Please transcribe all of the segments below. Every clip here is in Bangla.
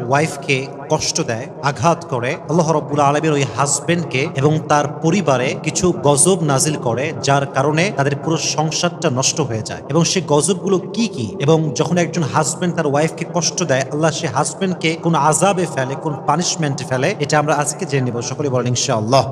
ওয়াইফকে কষ্ট দেয়, আঘাত করে, আল্লাহ রাব্বুল আলামিন ওই হাজবেন্ডকে এবং তার পরিবারে কিছু গজব নাজিল করে, যার কারণে তাদের পুরো সংসারটা নষ্ট হয়ে যায়। এবং সেই গজবগুলো কি কি, এবং যখন একজন হাজবেন্ড তার ওয়াইফকে কষ্ট দেয়, আল্লাহ সে হাজবেন্ডকে কোন আযাবে ফেলে, কোন পানিশমেন্টে ফেলে, এটা আমরা আজকে জেনে নেব। সকলে বলেন ইনশাআল্লাহ।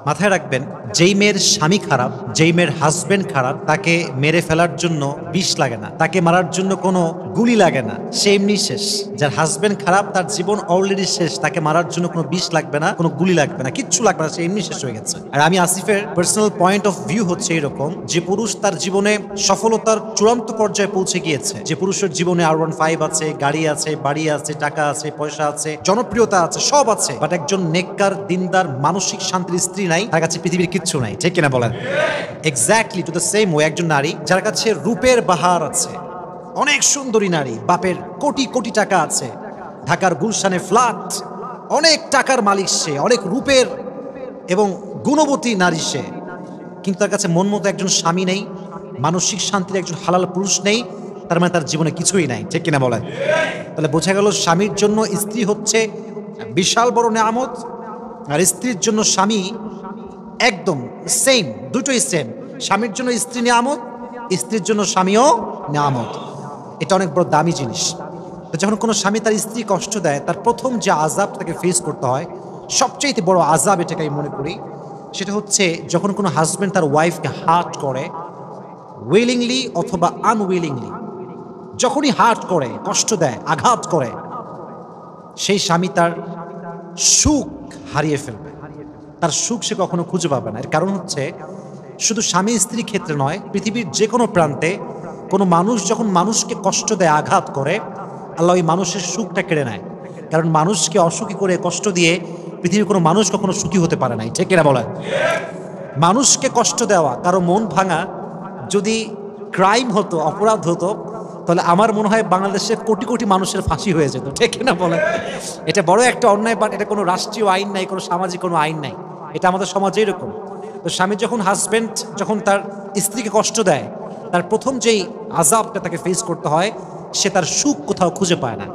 মাথায় রাখবেন, যেই মেয়ের স্বামী খারাপ, যেই মেয়ের হাজবেন্ড খারাপ, তাকে মেরে ফেলার জন্য বিষ লাগে না, তাকে মারার জন্য কোনো গুলি লাগে না, সে এমনি শেষ। যার হাজবেন্ড খারাপ, তার জীবন অলরেডি শেষ, তাকে মারার জন্য কোনো বিষ লাগবে না, কোনো গুলি লাগবে না, কিচ্ছু লাগবে না, সে এমনি শেষ হয়ে গেছে। আর আমি আসিফের পার্সোনাল পয়েন্ট অফ ভিউ হচ্ছে এরকম, যে পুরুষ তার জীবনে সফলতার চূড়ান্ত পর্যায়ে পৌঁছে গিয়েছে, যে পুরুষের জীবনে R15 আছে, গাড়ি আছে, বাড়ি আছে, টাকা আছে, পয়সা আছে, জনপ্রিয়তা আছে, সব আছে, বাট একজন নেককার, দিনদার, মানসিক শান্তির স্ত্রী নাই, তার কাছে পৃথিবীর কিচ্ছু নাই। ঠিক কিনা বলেন? Exactly to the same way, একজন নারী যার কাছে রূপের বাহার আছে, অনেক সুন্দরী নারী, বাপের কোটি কোটি টাকা আছে, ঢাকার গুলশানে ফ্ল্যাট, অনেক টাকার মালিক সে, অনেক রূপের এবং গুণবতী নারী সে, কিন্তু তার কাছে মন মতো একজন স্বামী নেই, মানসিক শান্তির একজন হালাল পুরুষ নেই, তার মানে তার জীবনে কিছুই নাই। ঠিক কিনা বলেন? তাহলে বোঝা গেল, স্বামীর জন্য স্ত্রী হচ্ছে বিশাল বড় নেয়ামত, আর স্ত্রীর জন্য স্বামী একদম সেম, দুটোই সেম। স্বামীর জন্য স্ত্রী নেয়ামত, স্ত্রীর জন্য স্বামীও নেয়ামত। এটা অনেক বড় দামি জিনিস। তো যখন কোনো স্বামী তার স্ত্রী কষ্ট দেয়, তার প্রথম যে আযাব তাকে ফেস করতে হয়, সবচেয়ে বড় আযাব এটাকে আমি মনে করি, সেটা হচ্ছে যখন কোনো হাজব্যান্ড তার ওয়াইফকে হার্ট করে, উইলিংলি অথবা আনউইলিংলি, যখনই হার্ট করে, কষ্ট দেয়, আঘাত করে, সেই স্বামী তার সুখ হারিয়ে ফেলবে, তার সুখ সে কখনো খুঁজে পাবে না। এর কারণ হচ্ছে, শুধু স্বামী স্ত্রীর ক্ষেত্রে নয়, পৃথিবীর যে কোনো প্রান্তে কোনো মানুষ যখন মানুষকে কষ্ট দেয়, আঘাত করে, আল্লাহ ওই মানুষের সুখটা কেড়ে নেয়। কারণ মানুষকে অসুখী করে, কষ্ট দিয়ে পৃথিবীর কোনো মানুষ কখনো সুখী হতে পারে নাই। ঠিক কিনা বলেন? মানুষকে কষ্ট দেওয়া, কারো মন ভাঙা যদি ক্রাইম হতো, অপরাধ হতো, তাহলে আমার মনে হয় বাংলাদেশের কোটি কোটি মানুষের ফাঁসি হয়ে যেত। ঠিক কিনা বলেন? এটা বড় একটা অন্যায়, বাট এটা কোনো রাষ্ট্রীয় আইন নাই, কোনো সামাজিক কোনো আইন নাই, এটা আমাদের সমাজে এরকম। তো স্বামী যখন, হাজব্যান্ড যখন তার স্ত্রীকে কষ্ট দেয়, তার প্রথম যেই আযাবটা তাকে ফেস করতে হয়, সে তার সুখ কোথাও খুঁজে পায় না।